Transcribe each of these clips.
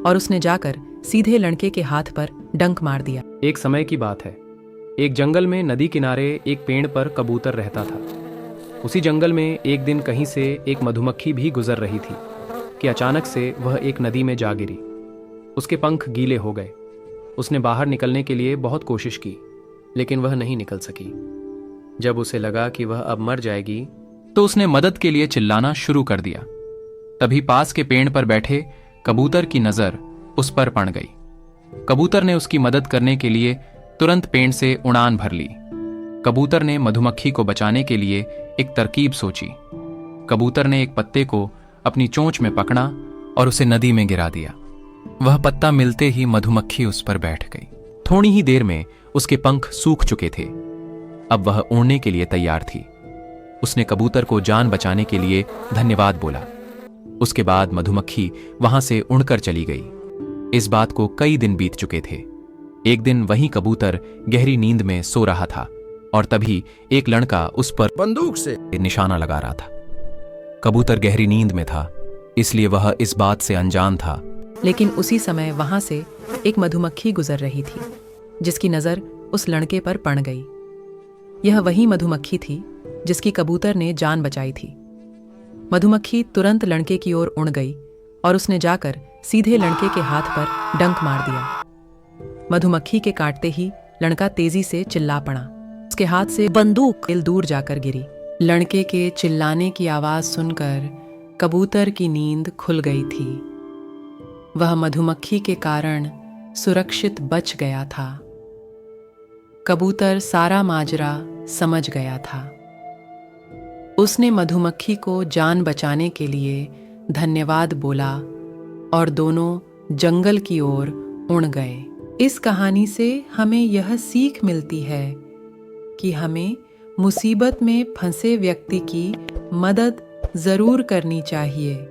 और उसने जाकर सीधे लड़के के हाथ पर डंक मार दिया। एक समय की बात है। एक जंगल में नदी किनारे एक पेड़ पर कबूतर रहता था। उसी जंगल में एक दिन कहीं से एक मधुमक्खी भी गुजर रही थी कि अचानक से वह एक नदी में जा गिरी। उसके पंख गीले हो गए। उसने बाहर निकलने के लिए बहुत कोशिश की, लेकिन वह नहीं निकल सकी। जब उसे लगा कि वह अब मर जाएगी, तो उसने मदद के लिए चिल्लाना शुरू कर दिया। तभी पास के पेड़ पर बैठे कबूतर की नजर उस पर पड़ गई। कबूतर ने उसकी मदद करने के लिए तुरंत पेड़ से उड़ान भर ली। कबूतर ने मधुमक्खी को बचाने के लिए एक तरकीब सोची। कबूतर ने एक पत्ते को अपनी चोंच में पकड़ा और उसे नदी में गिरा दिया। वह पत्ता मिलते ही मधुमक्खी उस पर बैठ गई। थोड़ी ही देर में उसके पंख सूख चुके थे। अब वह उड़ने के लिए तैयार थी। उसने कबूतर को जान बचाने के लिए धन्यवाद बोला। उसके बाद मधुमक्खी वहां से उड़कर चली गई। इस बात को कई दिन बीत चुके थे। एक दिन वही कबूतर गहरी नींद में सो रहा था और तभी एक लड़का उस पर बंदूक से निशाना लगा रहा था। कबूतर गहरी नींद में था, इसलिए वह इस बात से अनजान था। लेकिन उसी समय वहां से एक मधुमक्खी गुजर रही थी, जिसकी नजर उस लड़के पर पड़ गई। यह वही मधुमक्खी थी जिसकी कबूतर ने जान बचाई थी। मधुमक्खी तुरंत लड़के की ओर उड़ गई और उसने जाकर सीधे लड़के के हाथ पर डंक मार दिया। मधुमक्खी के काटते ही लड़का तेजी से चिल्ला पड़ा। उसके हाथ से बंदूक दूर जाकर गिरी। लड़के के चिल्लाने की आवाज सुनकर कबूतर की नींद खुल गई थी। वह मधुमक्खी के कारण सुरक्षित बच गया था। कबूतर सारा माजरा समझ गया था। उसने मधुमक्खी को जान बचाने के लिए धन्यवाद बोला और दोनों जंगल की ओर उड़ गए। इस कहानी से हमें यह सीख मिलती है कि हमें मुसीबत में फंसे व्यक्ति की मदद जरूर करनी चाहिए।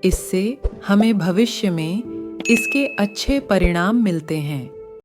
इससे हमें भविष्य में इसके अच्छे परिणाम मिलते हैं।